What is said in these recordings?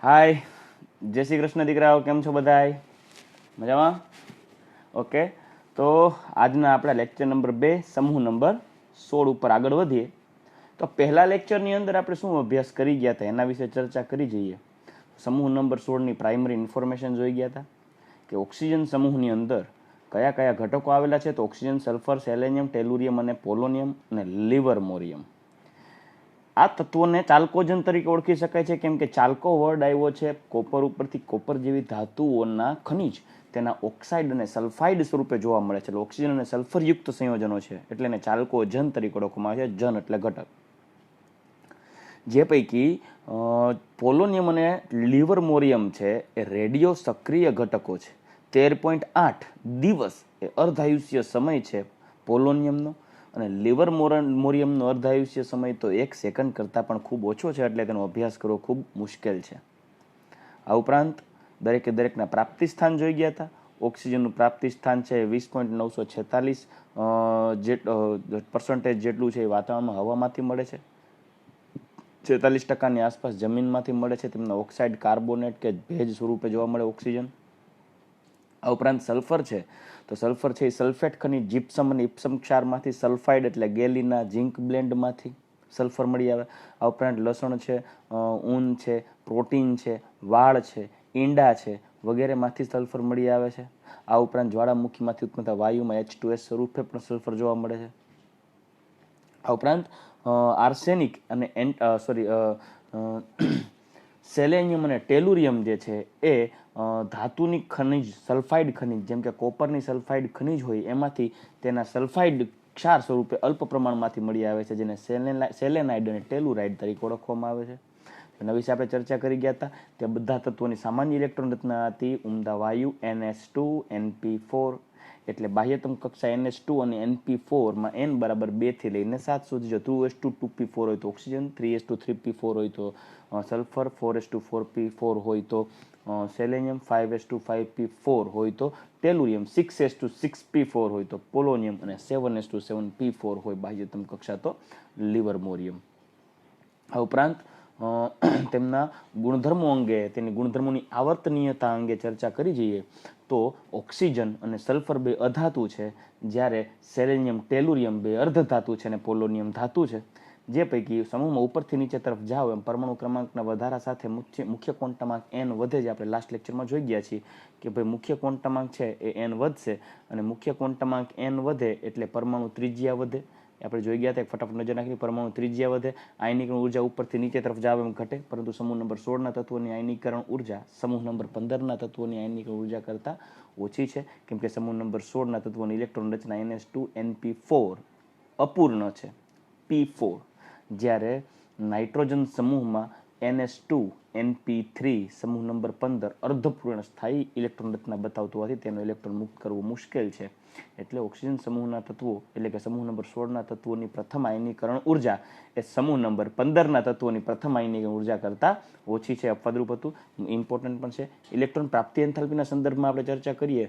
હાય, જય શ્રી કૃષ્ણ દીકરાઓ, કેમ છો બધાય? મજામાં? ઓકે, તો આજના આપણા લેક્ચર નંબર 2 સમૂહ નંબર 16 ઉપર આગળ વધીએ. તો પહેલા લેક્ચરની અંદર આપણે શું અભ્યાસ કરી ગયા હતા એના વિશે ચર્ચા કરી જઈએ. સમૂહ નંબર 16ની પ્રાઇમરી ઇન્ફોર્મેશન જોઈ ગયા હતા કે ઓક્સિજન સમૂહની અંદર કયા કયા ઘટકો આવેલા છે. તો ઓક્સિજન, સલ્ફર, સેલેનિયમ, ટેલુરિયમ અને પોલોનિયમ અને લિવરમોરિયમ. આ તત્વોને ચાલ્કોજન તરીકે ઓળખી શકાય છે, કેમ કે ચાલ્કો વર્ડ આવ્યો છે કોપર ઉપરથી. કોપર જેવી ધાતુઓના ખનિજ તેના ઓક્સાઇડ અને સલ્ફાઇડ સ્વરૂપે જોવા મળે છે. ઓક્સિજન અને સલ્ફરયુક્ત સંયોજનો છે એટલે એને ચાલ્કોજન તરીકે ઓળખવામાં આવે છે. જન એટલે ઘટક. જે પૈકી પોલોનિયમ અને લિવરમોરિયમ છે એ રેડિયો સક્રિય ઘટકો છે. 13.8 દિવસ એ અર્ધાયુષ્ય સમય છે પોલોનિયમનો, અને લિવરમોરિયમનો અર્ધાયુષ્ય સમય તો 1 સેકન્ડ કરતાં પણ ખૂબ ઓછો છે, એટલે તેનો અભ્યાસ કરવો ખૂબ મુશ્કેલ છે. આ ઉપરાંત દરેકે દરેકના પ્રાપ્તિ સ્થાન જોઈ ગયા હતા. ઓક્સિજનનું પ્રાપ્તિ સ્થાન છે 20.946 % જેટલું છે એ વાતાવરણમાં હવામાંથી મળે છે. 46% આસપાસ જમીનમાંથી મળે છે. તેમના ઓક્સાઇડ, કાર્બોનેટ કે ભેજ સ્વરૂપે જોવા મળે ઓક્સિજન. આ ઉપરાંત સલ્ફર છે, તો સલ્ફર છે એ સલ્ફેટ ખનિજ, જીપ્સમ અને ઇપ્સમ ક્ષારમાંથી, સલ્ફાઇડ એટલે ગેલિના ઝિંક બ્લેન્ડમાંથી સલ્ફર મળી આવે. આ ઉપરાંત લસણ છે, ઊન છે, પ્રોટીન છે, વાળ છે, ઈંડા છે વગેરેમાંથી સલ્ફર મળી આવે છે. આ ઉપરાંત જ્વાળામુખીમાંથી ઉત્પન્ન થતા વાયુમાં H2S સ્વરૂપે પણ સલ્ફર જોવા મળે છે. આ ઉપરાંત આર્સેનિક અને સેલેનિયમ અને ટેલુરિયમ જે છે એ ધાતુની ખનિજ, સલ્ફાઇડ ખનિજ, જેમ કે કોપરની સલ્ફાઇડ ખનિજ હોય એમાંથી તેના સલ્ફાઇડ ક્ષાર સ્વરૂપે અલ્પ પ્રમાણમાંથી મળી આવે છે, જેને સેલેનાઇડ અને ટેલુરાઇડ તરીકે ઓળખવામાં આવે છે. એના વિશે આપણે ચર્ચા કરી ગયા હતા. તે બધા તત્વોની સામાન્ય ઇલેક્ટ્રોન રચના હતી. ઉમદા વાયુ NH2, NP4 એટલે બાહ્યતમ કક્ષા NH2 અને NP4માં N બરાબર 2 થી લઈને 7 સુધી. જો 2s2 2p4 હોય તો ઓક્સિજન, 3s2 3p4 હોય તો સલ્ફર, 4s2 4p4 હોય તો સેલેનિયમ, 5s2 5p4 હોય તો ટેલુરિયમ, 6s2 6p4 હોય તો પોલોનિયમ અને 7s2 7p4 હોય બાહ્યતમ કક્ષા તો લિવરમોરિયમ. આ ઉપરાંત તેમના ગુણધર્મો અંગે, તેની ગુણધર્મોની આવર્તનીયતા અંગે ચર્ચા કરી જઈએ તો ઓક્સિજન અને સલ્ફર બે અધાતુ છે, જ્યારે સેલેનિયમ, ટેલુરિયમ બે અર્ધધાતુ છે અને પોલોનિયમ ધાતુ છે. જે પૈકી સમૂહમાં ઉપરથી નીચે તરફ જાઓ એમ પરમાણુ ક્રમાંકના વધારા સાથે મુખ્ય ક્વોન્ટમાંક n વધે છે. આપણે લાસ્ટ લેક્ચરમાં જોઈ ગયા છીએ કે ભાઈ મુખ્ય ક્વોન્ટમાંક છે એ n વધશે, અને મુખ્ય ક્વોન્ટમાંક n વધે એટલે પરમાણુ ત્રિજ્યા વધે. આપણે જોઈ ગયા હતા, ફટાફટ નજર નાખી. પરમાણુ ત્રિજ્યા વધે, આયનીકરણ ઉર્જા ઉપરથી નીચે તરફ જાવ એમ ઘટે, પરંતુ સમૂહ નંબર 16ના તત્વોની આયનીકરણ ઉર્જા સમૂહ નંબર 15ના તત્વોની આયનીકરણ ઉર્જા કરતાં ઓછી છે, કેમ કે સમૂહ નંબર 16ના તત્વોની ઇલેક્ટ્રોન રચના NH2 NP4 અપૂર્ણ છે, P4, જ્યારે નાઇટ્રોજન સમૂહમાં NH2 NP3 સમૂહ નંબર 15 અર્ધપૂર્ણ સ્થાયી ઇલેક્ટ્રોન રચના બતાવતું હોવાથી તેનો ઇલેક્ટ્રોન મુક્ત કરવું મુશ્કેલ છે. એટલે ઓક્સિજન સમૂહના તત્વો એટલે કે સમૂહ નંબર 16ના તત્વોની પ્રથમ આયનીકરણ ઉર્જા એ સમૂહ નંબર 15ના તત્વોની પ્રથમ આયનીકરણ ઉર્જા કરતાં ઓછી છે. અપવાદરૂપ હતું, ઇમ્પોર્ટન્ટ પણ છે. ઇલેક્ટ્રોન પ્રાપ્તિ એન્થાલ્પીના સંદર્ભમાં આપણે ચર્ચા કરીએ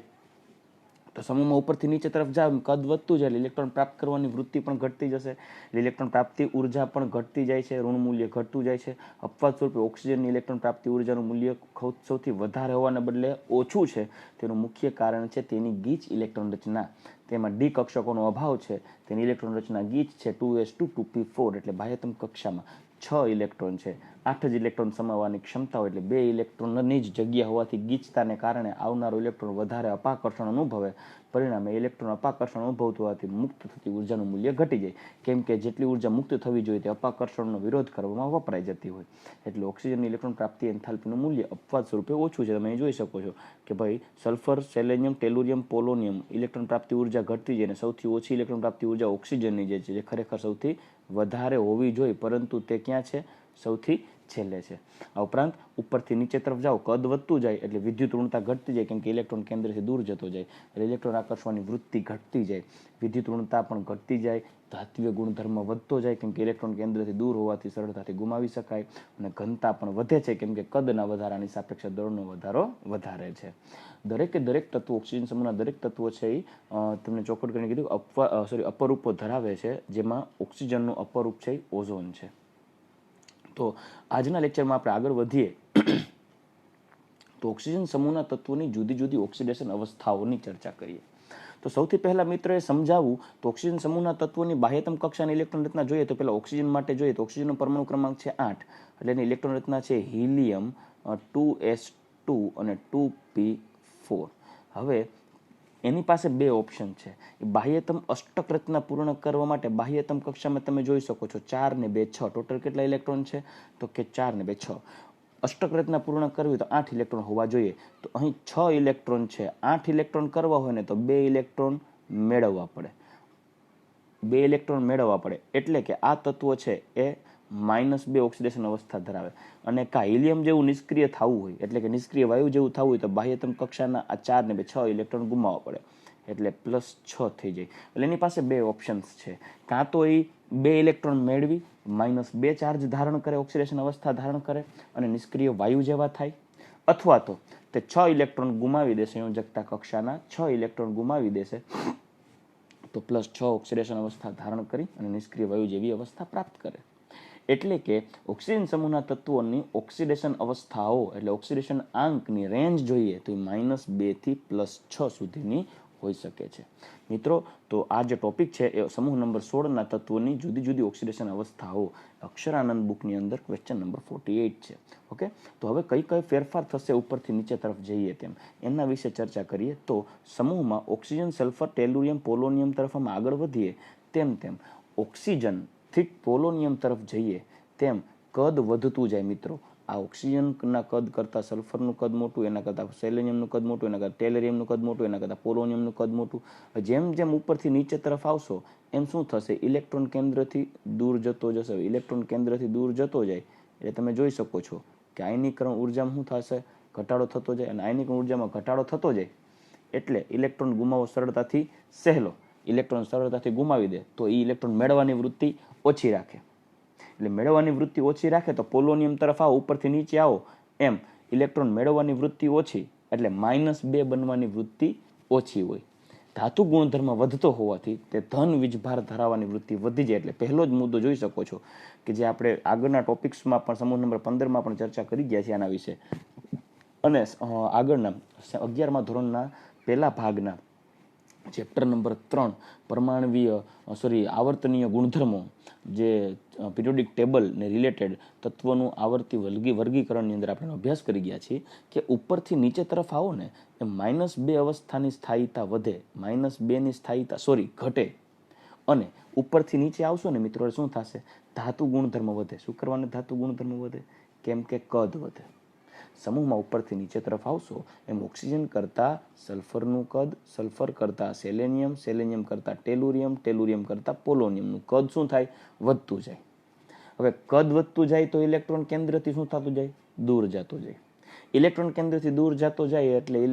તો સમૂહમાં ઉપરથી નીચે તરફ જાવ કદ વધતું જાય, ઇલેક્ટ્રોન પ્રાપ્ત કરવાની વૃત્તિ પણ ઘટતી જશે, ઇલેક્ટ્રોન પ્રાપ્તિ ઉર્જા પણ ઘટતી જાય છે, ઋણ મૂલ્ય ઘટતું જાય છે. અપવાદ સ્વરૂપે ઓક્સિજનની ઇલેક્ટ્રોન પ્રાપ્તિ ઉર્જાનું મૂલ્ય સૌથી વધારે હોવાને બદલે ઓછું છે. તેનું મુખ્ય કારણ છે તેની ગીચ ઇલેક્ટ્રોન રચના. તેમાં ડી કક્ષકોનો અભાવ છે. તેની ઇલેક્ટ્રોન રચના ગીચ છે, 2s2 2p4 એટલે બાહ્યતમ કક્ષામાં 6 ઇલેક્ટ્રોન છે. 8 જ ઇલેક્ટ્રોન સમાવવાની ક્ષમતા હોય, એટલે 2 ઇલેક્ટ્રોનની જ જગ્યા હોવાથી ગીચતાને કારણે આવનારો ઇલેક્ટ્રોન વધારે અપાકર્ષણ અનુભવે. પરિણામે ઇલેક્ટ્રોન અપાકર્ષણ અનુભવતું હોવાથી મુક્ત થતી ઉર્જાનું મૂલ્ય ઘટી જાય, કેમ કે જેટલી ઉર્જા મુક્ત થવી જોઈએ તે અપાકર્ષણનો વિરોધ કરવામાં વપરાઈ જતી હોય. એટલે ઓક્સિજનની ઇલેક્ટ્રોન પ્રાપ્તિ એન્થાલ્પીનું મૂલ્ય અપવાદ સ્વરૂપે ઓછું છે. તમે અહીં જોઈ શકો છો કે ભાઈ sulphur, selenium, tellurium, polonium electron પ્રાપ્તિ ઉર્જા ઘટતી જાય, અને સૌથી ઓછી ઇલેક્ટ્રોન પ્રાપ્તિ ઉર્જા ઓક્સિજનની જે છે, જે ખરેખર સૌથી વધારે હોવી જોઈએ, પરંતુ તે ક્યાં છે? સૌથી છેલ્લે છે. આ ઉપરાંત ઉપરથી નીચે તરફ જાઓ કદ વધતું જાય એટલે વિદ્યુત ઋણતા ઘટતી જાય, કેમ કે ઇલેક્ટ્રોન કેન્દ્રથી દૂર જતો જાય એટલે ઇલેક્ટ્રોન આકર્ષવાની વૃત્તિ ઘટતી જાય, વિદ્યુત ઋણતા પણ ઘટતી જાય, ધાત્વિય ગુણધર્મ વધતો જાય, કેમ કે ઇલેક્ટ્રોન કેન્દ્રથી દૂર હોવાથી સરળતાથી ગુમાવી શકાય, અને ઘનતા પણ વધે છે, કેમ કે કદના વધારાની સાપેક્ષે દળનો વધારો વધારે છે. દરેકે દરેક તત્વો, ઓક્સિજન સમૂહના દરેક તત્વો છે એ તમને ચોખવટ કરીને કીધું અપરૂપો ધરાવે છે, જેમાં ઓક્સિજનનું અપરૂપ છે એ ઓઝોન છે. તો આજના લેક્ચરમાં આપણે આગળ વધીએ તો ઓક્સિજન સમૂહના તત્વોની જુદી જુદી ઓક્સિડેશન અવસ્થાઓની ચર્ચા કરીએ. તો સૌથી પહેલા મિત્ર એ સમજાવવું તો ઓક્સિજન સમૂહના તત્વોની બાહ્યતમ કક્ષાની ઇલેક્ટ્રોન રચના જોઈએ તો પહેલા ઓક્સિજન માટે જોઈએ તો ઓક્સિજનનો પરમાણુ ક્રમાંક છે 8, એટલે એની ઇલેક્ટ્રોન રચના છે હિલિયમ 2s2 અને 2p4. હવે એની પાસે બે ઓપ્શન છે. એ બાહ્યતમ અષ્ટક રચના પૂર્ણ કરવા માટે બાહ્યતમ કક્ષામાં તમે જોઈ શકો છો 4 ને 2 6. ટોટલ કેટલા ઇલેક્ટ્રોન છે તો કે 4 ને 2 6. અષ્ટક રચના પૂર્ણ કરવી તો 8 ઇલેક્ટ્રોન હોવા જોઈએ. તો અહીં 6 ઇલેક્ટ્રોન છે. 8 ઇલેક્ટ્રોન કરવા હોય ને તો 2 ઇલેક્ટ્રોન મેળવવા પડે. 2 ઇલેક્ટ્રોન મેળવવા પડે એટલે કે આ તત્વો છે એ -2 ઓક્સિડેશન અવસ્થા ધરાવે. અને કા હિલિયમ જેવું નિષ્ક્રિય થવું હોય એટલે કે નિષ્ક્રિય વાયુ જેવું થવું હોય તો બાહ્યતમ કક્ષાના આ 4 ને 2 6 ઇલેક્ટ્રોન ગુમાવવા પડે એટલે +6 થઈ જાય. એટલે એની પાસે બે ઓપ્શન્સ છે. કાં તો એ 2 ઇલેક્ટ્રોન મેળવી -2 ચાર્જ ધારણ કરે, ઓક્સિડેશન અવસ્થા ધારણ કરે અને નિષ્ક્રિય વાયુ જેવા થાય, અથવા તો તે 6 ઇલેક્ટ્રોન ગુમાવી દેશે, સંયોજકતા કક્ષાના 6 ઇલેક્ટ્રોન ગુમાવી દેશે તો +6 ઓક્સિડેશન અવસ્થા ધારણ કરી અને નિષ્ક્રિય વાયુ જેવી અવસ્થા પ્રાપ્ત કરે. એટલે કે ઓક્સિજન સમૂહના તત્વોની ઓક્સિડેશન અવસ્થાઓ એટલે ઓક્સિડેશન આંકની રેન્જ જોઈએ તો -2 થી +6 સુધીની હોઈ શકે છે. મિત્રો, તો આ જે ટોપિક છે એ સમૂહ નંબર 16ના તત્વોની જુદી જુદી ઓક્સિડેશન અવસ્થાઓ અક્ષરાનંદ બુકની અંદર ક્વેશ્ચન નંબર 48 છે. ઓકે, તો હવે કઈ કઈ ફેરફાર થશે ઉપરથી નીચે તરફ જઈએ તેમ એના વિશે ચર્ચા કરીએ. તો સમૂહમાં ઓક્સિજન, સલ્ફર, ટેલુરિયમ, પોલોનિયમ તરફ અમે આગળ વધીએ તેમ તેમ ઓક્સિજન થી પોલોનિયમ તરફ જઈએ તેમ કદ વધતું જાય. મિત્રો, આ ઓક્સિજનના કદ કરતાં સલ્ફરનું કદ મોટું, એના કરતાં સેલેનિયમનું કદ મોટું, એના કરતાં ટેલેરિયમનું કદ મોટું, એના કરતાં પોલોનિયમનું કદ મોટું. જેમ જેમ ઉપરથી નીચે તરફ આવશો એમ શું થશે, ઇલેક્ટ્રોન કેન્દ્રથી દૂર જતો જશે. ઇલેક્ટ્રોન કેન્દ્રથી દૂર જતો જાય એટલે તમે જોઈ શકો છો કે આયનીકરણ ઉર્જામાં શું થશે, ઘટાડો થતો જાય. અને આયનીકરણ ઉર્જામાં ઘટાડો થતો જાય એટલે ઇલેક્ટ્રોન ગુમાવવો સરળતાથી સહેલો. ઇલેક્ટ્રોન સરળતાથી ગુમાવી દે તો એ ઇલેક્ટ્રોન મેળવવાની વૃત્તિ ઓછી રાખે. એટલે મેળવવાની વૃત્તિ ઓછી રાખે તો પોલોનિયમ તરફ આવો, ઉપરથી નીચે આવો એમ ઇલેક્ટ્રોન મેળવવાની વૃત્તિ ઓછી એટલે -2 બનવાની વૃત્તિ ઓછી હોય. ધાતુ ગુણધર્મ વધતો હોવાથી તે ધન વીજભાર ધરાવવાની વૃત્તિ વધી જાય. એટલે પહેલો જ મુદ્દો જોઈ શકો છો કે જે આપણે આગળના ટોપિક્સમાં પણ સમૂહ નંબર 15માં પણ ચર્ચા કરી ગયા છીએ આના વિશે. અને આગળના 11મા ધોરણના પહેલા ભાગના ચેપ્ટર નંબર 3 પરમાણવીય આવર્તનીય ગુણધર્મો જે પિરિયોડિક ટેબલ ને રિલેટેડ તત્વોનું આવર્તી વર્ગીકરણની અંદર આપણે અભ્યાસ કરી ગયા છીએ કે ઉપરથી નીચે તરફ આવો ને એ -2 અવસ્થાની સ્થાયીતા વધે, -2ની સ્થાયીતા ઘટે. અને ઉપરથી નીચે આવશો ને મિત્રો શું થશે, ધાતુ ગુણધર્મ વધે. શું કરવાને ધાતુ ગુણધર્મ વધે, કેમ કે કદ વધે. સમૂહમાં ઉપરથી નીચે તરફ આવશો એમ ઓક્સિજન કરતાં સલ્ફરનું કદ, સલ્ફર કરતાં સેલેનિયમ, સેલેનિયમ કરતાં ટેલુરિયમ, ટેલુરિયમ કરતાં પોલોનિયમનું કદ શું થાય, વધતું જાય. હવે કદ વધતું જાય તો ઇલેક્ટ્રોન કેન્દ્રથી શું થતું જાય, દૂર જતો જાય. ઇલેક્ટ્રોન કેન્દ્રથી દૂર જતો જાય એટલે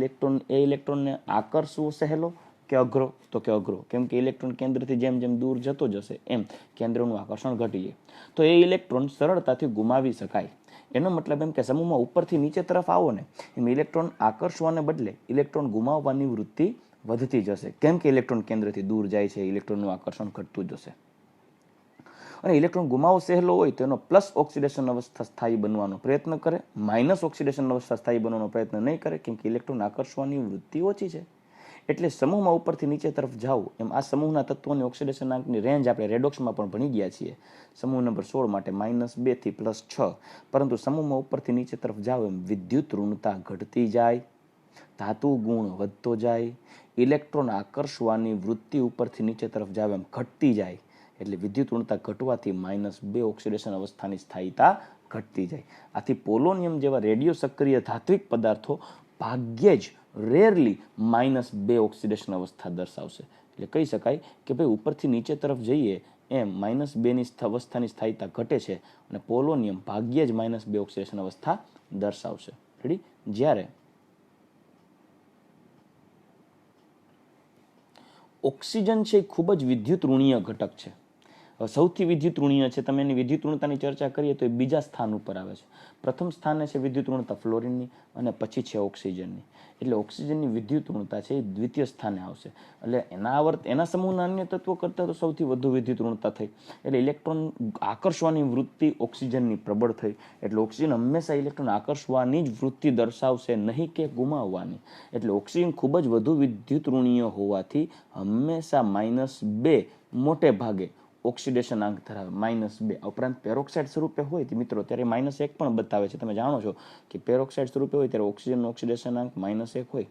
ઇલેક્ટ્રોનને આકર્ષવો સહેલો કે અઘરો, તો કે અઘરો. કેમ કે ઇલેક્ટ્રોન કેન્દ્રથી જેમ જેમ દૂર જતો જશે એમ કેન્દ્રનું આકર્ષણ ઘટી જાય. તો એ ઇલેક્ટ્રોન સરળતાથી ગુમાવી શકાય. એનો મતલબ એમ કે સમૂહમાં ઉપરથી નીચે તરફ આવો ને એમ ઇલેક્ટ્રોન આકર્ષવાને બદલે ઇલેક્ટ્રોન ગુમાવવાની વૃત્તિ વધતી જશે. કેમ કે ઇલેક્ટ્રોન કેન્દ્રથી દૂર જાય છે, ઇલેક્ટ્રોનનું આકર્ષણ ઘટતું જશે. અને ઇલેક્ટ્રોન ગુમાવો સહેલો હોય તો એનો પ્લસ ઓક્સિડેશન અવસ્થા સ્થાયી બનવાનો પ્રયત્ન કરે, માઇનસ ઓક્સિડેશન અવસ્થા સ્થાયી બનવાનો પ્રયત્ન નહીં કરે. કેમ કે ઇલેક્ટ્રોન આકર્ષવાની વૃત્તિ ઓછી છે. એટલે સમૂહમાં ઉપરથી નીચે તરફ જાવ એમ આ સમૂહના તત્વોની ઓક્સિડેશન આંકની રેન્જ આપણે રેડોક્સમાં પણ ભણી ગયા છીએ સમૂહ નંબર 16 માટે -2 થી +6. પરંતુ સમૂહમાં ઉપરથી નીચે તરફ જાવ એમ વિદ્યુત ઋણતા ઘટતી જાય, ધાતુ ગુણ વધતો જાય, ઇલેક્ટ્રોન આકર્ષવાની વૃત્તિ ઉપરથી નીચે તરફ જાવ એમ ઘટતી જાય. એટલે વિદ્યુત ઋણતા ઘટવાથી -2 ઓક્સિડેશન અવસ્થાની સ્થાયીતા ઘટતી જાય. આથી પોલોનિયમ જેવા રેડિયો સક્રિય ધાત્વિક પદાર્થો ભાગ્યે જ રેરલી -2 ઓક્સિડેશન અવસ્થા દર્શાવશે. એટલે કહી શકાય કે ભાઈ ઉપરથી નીચે તરફ જઈએ એમ -2ની અવસ્થાની સ્થાયીતા ઘટે છે અને પોલોનિયમ ભાગ્યે જ -2 ઓક્સિડેશન અવસ્થા દર્શાવશે. રેડી? જ્યારે ઓક્સિજન છે એ ખૂબ જ વિદ્યુત ઋણીય ઘટક છે. સૌથી વિદ્યુત ઋણીય છે, તમે એની વિદ્યુત ઋણતાની ચર્ચા કરીએ તો એ બીજા સ્થાન ઉપર આવે છે. પ્રથમ સ્થાને છે વિદ્યુત ઋણતા ફ્લોરિનની અને પછી છે ઓક્સિજનની. એટલે ઓક્સિજનની વિદ્યુત ઋણતા છે એ દ્વિતીય સ્થાને આવશે. એટલે એના સમૂહના અન્ય તત્વો કરતાં તો સૌથી વધુ વિદ્યુત ઋણતા થઈ. એટલે ઇલેક્ટ્રોન આકર્ષવાની વૃત્તિ ઓક્સિજનની પ્રબળ થઈ. એટલે ઓક્સિજન હંમેશા ઇલેક્ટ્રોન આકર્ષવાની જ વૃત્તિ દર્શાવશે, નહીં કે ગુમાવવાની. એટલે ઓક્સિજન ખૂબ જ વધુ વિદ્યુત ઋણીય હોવાથી હંમેશા -2 મોટે ભાગે ઓક્સિડેશન આંક ધરાવે, -2. ઉપરાંત પેરોક્સાઇડ સ્વરૂપે હોય મિત્રો ત્યારે -1 પણ બતાવે છે. તમે જાણો છો કે પેરોક્સાઇડ સ્વરૂપે હોય ત્યારે ઓક્સિજનનો ઓક્સિડેશન આંક -1 હોય,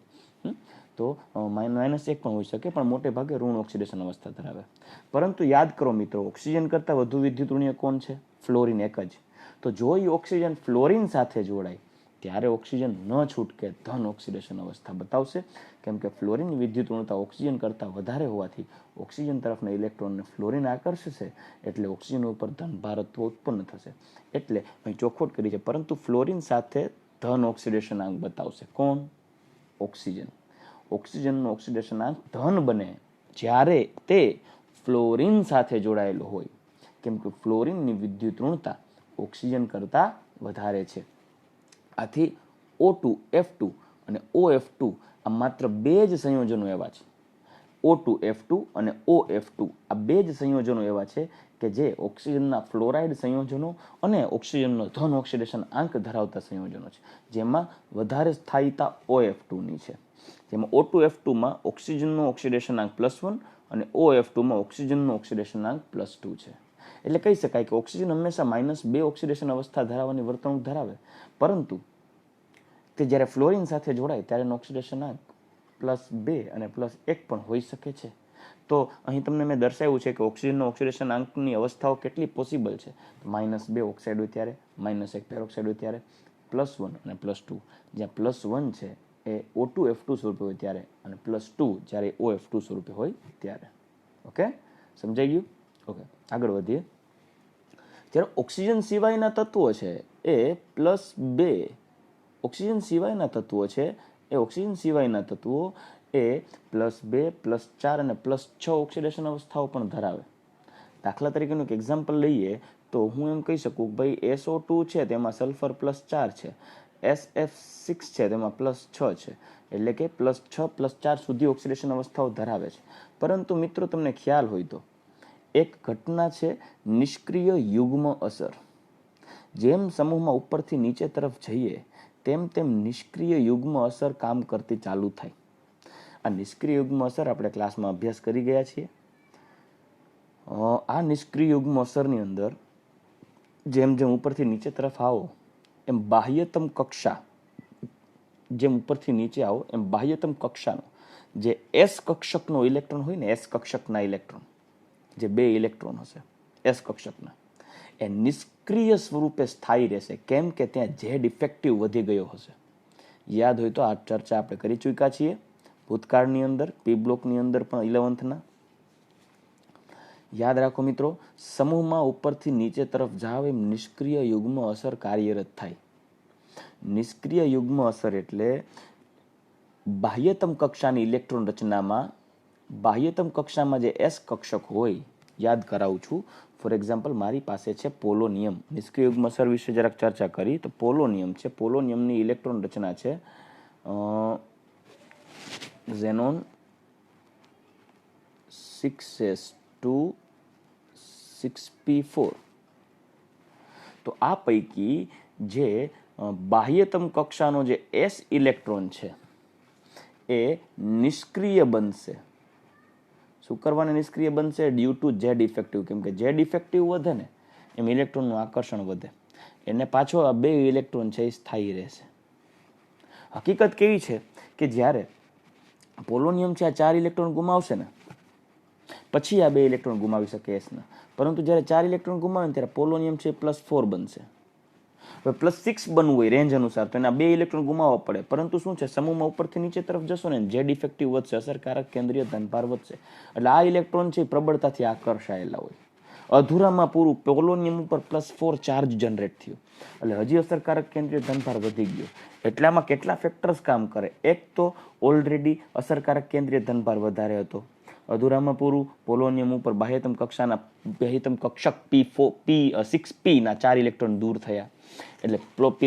તો -1 પણ હોઈ શકે, પણ મોટે ભાગે ઋણ ઓક્સિડેશન અવસ્થા ધરાવે. પરંતુ યાદ કરો મિત્રો, ઓક્સિજન કરતાં વધુ વિદ્યુત ઋણીય કોણ છે? ફ્લોરિન એક જ. તો જો એ ઓક્સિજન ફ્લોરિન સાથે જોડાય ત્યારે ઓક્સિજન ન છૂટકે ધન ઓક્સિડેશન અવસ્થા બતાવશે. કેમ કે ફ્લોરિનની વિદ્યુત ઋણતા ઓક્સિજન કરતાં વધારે હોવાથી ઓક્સિજન તરફના ઇલેક્ટ્રોનને ફ્લોરિન આકર્ષશે, એટલે ઓક્સિજન ઉપર ધન ભારત્વ ઉત્પન્ન થશે. એટલે અહીં ચોખવટ કરી છે, પરંતુ ફ્લોરિન સાથે ધન ઓક્સિડેશન આંક બતાવશે. કોણ? ઓક્સિજન. ઓક્સિજનનો ઓક્સિડેશન આંક ધન બને જ્યારે તે ફ્લોરિન સાથે જોડાયેલો હોય. કેમ કે ફ્લોરિનની વિદ્યુત ઋણતા ઓક્સિજન કરતાં વધારે છે. આથી O2, F2 અને OF2 આ માત્ર 2 જ સંયોજનો એવા છે. O2, F2 અને OF2 આ 2 જ સંયોજનો એવા છે કે જે ઓક્સિજનના ફ્લોરાઇડ સંયોજનો અને ઓક્સિજનનો ધન ઓક્સિડેશન આંક ધરાવતા સંયોજનો છે, જેમાં વધારે સ્થાયીતા OF2ની છે. જેમાં O2, F2માં ઓક્સિજનનો ઓક્સિડેશન આંક +1 અને OF2માં ઓક્સિજનનો ઓક્સિડેશન આંક +2 છે. એટલે કહી શકાય કે ઓક્સિજન હંમેશા -2 ઓક્સિડેશન અવસ્થા ધરાવવાની વર્તણૂક ધરાવે, પરંતુ તે જ્યારે ફ્લોરિન સાથે જોડાય ત્યારે એનો ઓક્સિડેશન આંક +2 અને +1 પણ હોઈ શકે છે. તો અહીં તમને મેં દર્શાવ્યું છે કે ઓક્સિજનનો ઓક્સિડેશન આંકની અવસ્થાઓ કેટલી પોસિબલ છે. -2 ઓક્સાઇડ હોય ત્યારે, -1 પેરોક્સાઇડ હોય ત્યારે, +1 અને +2. જ્યાં +1 છે એ O2, F2 સ્વરૂપે હોય ત્યારે, અને +2 જ્યારે OF2 સ્વરૂપે હોય ત્યારે. ઓકે, સમજાઈ ગયું? ઓકે, આગળ વધીએ. જ્યારે ઓક્સિજન સિવાયના તત્વો છે એ +2, ઓક્સિજન સિવાયના તત્વો છે એ +2, +4 અને +6 ઓક્સિડેશન અવસ્થાઓ પણ ધરાવે. દાખલા તરીકેનું એક એક્ઝામ્પલ લઈએ તો હું એમ કહી શકું કે ભાઈ SO2 છે તેમાં સલ્ફર +4 છે, SF6 છે તેમાં +6 છે, એટલે કે +6, +4 સુધી ઓક્સિડેશન અવસ્થાઓ ધરાવે છે. પરંતુ મિત્રો તમને ખ્યાલ હોય તો એક ઘટના છે નિષ્ક્રિય યુગ્મ અસર. જેમ સમૂહમાં ઉપરથી નીચે તરફ જઈએ તેમ તેમ નિષ્ક્રિય યુગ્મ અસર કામ કરતી ચાલુ થાય. આ નિષ્ક્રિય યુગ્મ અસર આપણે ક્લાસમાં અભ્યાસ કરી ગયા છીએ. આ નિષ્ક્રિય યુગ્મ અસરની અંદર જેમ જેમ ઉપરથી નીચે તરફ આવો એમ બાહ્યતમ કક્ષા, જેમ ઉપરથી નીચે આવો એમ બાહ્યતમ કક્ષાનો જે S કક્ષકનો ઇલેક્ટ્રોન હોય ને, S કક્ષકના ઇલેક્ટ્રોન, જે 2 ઇલેક્ટ્રોન હશે S કક્ષકના, એ નિષ્ક્રિય સ્વરૂપે સ્થાયી રહેશે. કેમ કે ત્યાં Z ઇફેક્ટિવ વધી ગયો હશે. યાદ હોય તો આ ચર્ચા આપણે કરી ચૂક્યા છીએ ભૂતકાળની અંદર, P બ્લોકની અંદર પણ 11th. યાદ રાખો મિત્રો, સમૂહમાં ઉપરથી નીચે તરફ જાવ એમ નિષ્ક્રિય યુગ્મ અસર કાર્યરત થાય. નિષ્ક્રિય યુગ્મ અસર એટલે બાહ્યતમ કક્ષાની ઇલેક્ટ્રોન રચનામાં, બાહ્યતમ કક્ષામાં જે S કક્ષક હોય, યાદ કરાવું છું. ફોર એક્ઝામ્પલ, મારી પાસે છે પોલોનિયમ. નિષ્ક્રિય યુગ્મ અસર વિશે જરાક ચર્ચા કરી તો પોલોનિયમ છે. પોલોનિયમની ઇલેક્ટ્રોન રચના છે ઝેનોન 6s2 6p4. તો આ પૈકી જે બાહ્યતમ કક્ષાનો જે S ઇલેક્ટ્રોન છે એ નિષ્ક્રિય બનશે. શું કરવાને નિષ્ક્રિય બનશે? Due to Z effective. કેમ કે Z ઇફેક્ટિવ વધે ને એમ ઇલેક્ટ્રોનનું આકર્ષણ વધે. એને પાછો આ 2 ઇલેક્ટ્રોન છે એ સ્થાયી રહેશે. હકીકત કેવી છે કે જ્યારે પોલોનિયમ છે આ 4 ઇલેક્ટ્રોન ગુમાવશે ને પછી આ 2 ઇલેક્ટ્રોન ગુમાવી શકે એસના. પરંતુ જ્યારે 4 ઇલેક્ટ્રોન ગુમાવે ને ત્યારે પોલોનિયમ છે +4 બનશે. હવે +6 બનવું હોય રેન્જ અનુસાર તો એના 2 ઇલેક્ટ્રોન ગુમાવવા પડે. પરંતુ શું છે, સમૂહમાં ઉપરથી નીચે તરફ જશો ને Z ઇફેક્ટિવ વધશે, અસરકારક કેન્દ્રીય ધનભાર વધશે. એટલે આ ઇલેક્ટ્રોન છે પ્રબળતાથી આકર્ષાયેલા હોય. અધૂરામાં પૂરું પોલોનિયમ ઉપર +4 ચાર્જ જનરેટ થયો એટલે હજી અસરકારક કેન્દ્રીય ધનભાર વધી ગયો. એટલામાં કેટલા ફેક્ટર્સ કામ કરે? એક તો ઓલરેડી અસરકારક કેન્દ્રીય ધનભાર વધારે હતો, અધૂરામાં પૂરું. પોલોનિયમ ઉપર બાહ્યતમ કક્ષક P6P ના 4 ઇલેક્ટ્રોન દૂર થયા, એટલે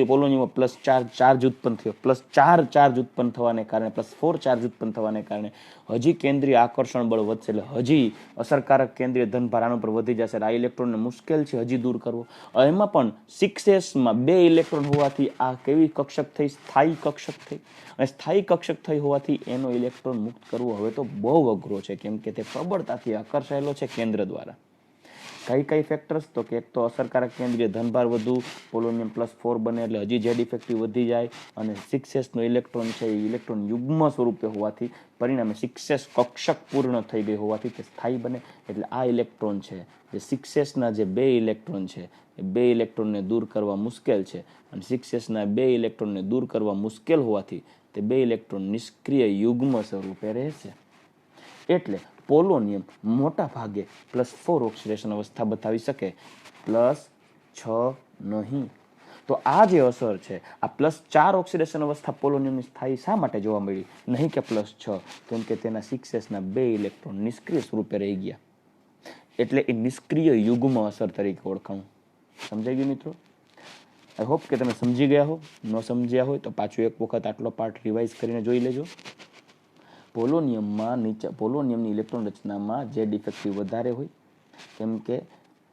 પોલોનિયમમાં +4 ચાર્જ ઉત્પન્ન થયો. +4 ચાર્જ ઉત્પન્ન થવાને કારણે, +4 ચાર્જ ઉત્પન્ન થવાને કારણે હજી કેન્દ્રીય આકર્ષણ બળ વધશે, એટલે હજી અસરકારક કેન્દ્રીય ધનભાર આના પર વધી જશે. આ ઇલેક્ટ્રોનને મુશ્કેલ છે હજી દૂર કરવો. એમાં પણ 6s માં 2 ઇલેક્ટ્રોન હોવાથી આ કેવી કક્ષક થઈ? સ્થાયી કક્ષક થઈ. અને સ્થાયી કક્ષક થઈ હોવાથી એનો ઇલેક્ટ્રોન મુક્ત કરવો હવે તો બહુ અઘરો છે, કેમ કે તે પ્રબળતાથી આકર્ષાયેલો છે કેન્દ્ર દ્વારા. કઈ ફેક્ટર્સ? તો કે એક તો અસરકારક કેન્દ્રીય ધનભાર વધુ, પોલોનિયમ +4 બને એટલે હજી Z ઇફેક્ટિવ વધી જાય, અને 6s નો ઇલેક્ટ્રોન છે એ ઇલેક્ટ્રોન યુગ્મ સ્વરૂપે હોવાથી પરિણામે 6s કક્ષક પૂર્ણ થઈ ગઈ હોવાથી તે સ્થાયી બને. એટલે આ ઇલેક્ટ્રોન છે જે 6s ના જે 2 ઇલેક્ટ્રોન છે એ 2 ઇલેક્ટ્રોનને દૂર કરવા મુશ્કેલ છે, અને 6s ના 2 ઇલેક્ટ્રોનને દૂર કરવા મુશ્કેલ હોવાથી તે 2 ઇલેક્ટ્રોન નિષ્ક્રિય યુગ્મ સ્વરૂપે રહેશે. એટલે પોલોનિયમ મોટા ભાગે +4 ઓક્સિડેશન અવસ્થા બતાવી શકે, +6 નહીં. તો આ જે અસર છે, આ +4 ઓક્સિડેશન અવસ્થા પોલોનિયમની સ્થાયી શા માટે જોવા મળી, નહીં કે +6? કેમ કે તેના 6s ના 2 ઇલેક્ટ્રોન નિષ્ક્રિય સ્વરૂપે રહી ગયા, એટલે એ નિષ્ક્રિય યુગ્મ અસર તરીકે ઓળખાવું. સમજાઈ ગયું મિત્રો? આઈ હોપ કે તમે સમજી ગયા હો. ન સમજ્યા હોય તો પાછું એક વખત આટલો પાર્ટ રિવાઇઝ કરીને જોઈ લેજો. પોલોનિયમની ઇલેક્ટ્રોન રચનામાં Z ઇફેક્ટિવ વધારે હોય, કેમ કે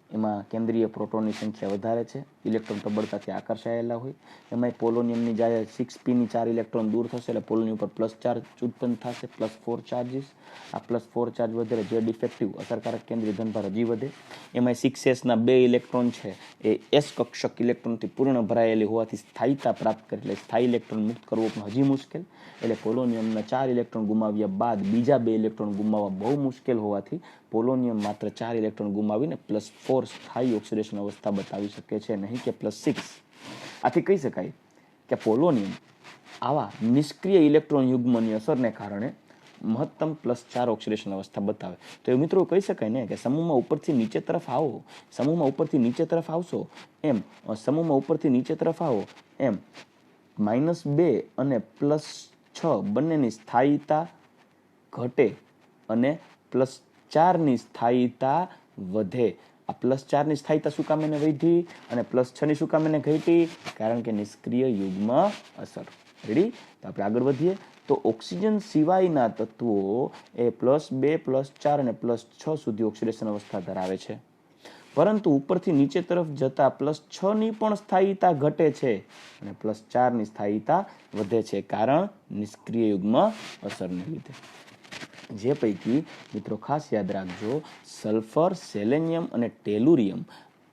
એમાં કેન્દ્રીય પ્રોટોનની સંખ્યા વધારે છે, ઇલેક્ટ્રોન પ્રબળતાથી આકર્ષાયેલા હોય. એમાં પોલોનિયમની જ્યારે 6p ની 4 ઇલેક્ટ્રોન દૂર થશે એટલે પોલોનિયમ પર પ્લસ ચાર્જ ઉત્પન્ન થશે, +4 ચાર્જીસ. આ +4 ચાર્જ વધે, Z ઇફેક્ટિવ અસરકારક કેન્દ્રીય ધનભાર હજી વધે. એમાં 6s ના 2 ઇલેક્ટ્રોન છે એ S કક્ષક ઇલેક્ટ્રોનથી પૂર્ણ ભરાયેલી હોવાથી સ્થાયીતા પ્રાપ્ત કરે, એટલે સ્થાયી ઇલેક્ટ્રોન મુક્ત કરવો પણ હજી મુશ્કેલ. એટલે પોલોનિયમના 4 ઇલેક્ટ્રોન ગુમાવ્યા બાદ બીજા 2 ઇલેક્ટ્રોન ગુમાવવા બહુ મુશ્કેલ હોવાથી પોલોનિયમ માત્ર 4 ઇલેક્ટ્રોન ગુમાવીને +4 સ્થાયી ઓક્સિડેશન અવસ્થા બતાવી શકે છે, નહીં કે +6. આથી કહી શકાય કે પોલોનિયમ આવા નિષ્ક્રિય ઇલેક્ટ્રોન યુગ્મની અસરને કારણે મહત્તમ +4 ઓક્સિડેશન અવસ્થા બતાવે. તો એ મિત્રો કહી શકાય ને કે સમૂહમાં ઉપરથી નીચે તરફ આવો, સમૂહમાં ઉપરથી નીચે તરફ આવશો એમ, સમૂહમાં ઉપરથી નીચે તરફ આવો એમ -2 અને +6 બંનેની સ્થાયીતા ઘટે અને +4ની સ્થાયીતા વધે. આ +4 ની સ્થાયીતા શું કામ એને વધી અને +6 ની શું કામ એને ઘટી? કારણ કે નિષ્ક્રિય યુગ્મ અસર. રેડી? તો આપણે આગળ વધીએ. તો ઓક્સિજન સિવાયના તત્વો એ +2, +4 અને +6 સુધી ઓક્સિડેશન અવસ્થા ધરાવે છે, પરંતુ ઉપરથી નીચે તરફ જતા +6 ની પણ સ્થાયીતા ઘટે છે અને +4 ની સ્થાયીતા વધે છે, કારણ નિષ્ક્રિય યુગ્મ અસરને લીધે. જે પૈકી મિત્રો ખાસ યાદ રાખજો, સલ્ફર, સેલેનિયમ અને ટેલુરિયમ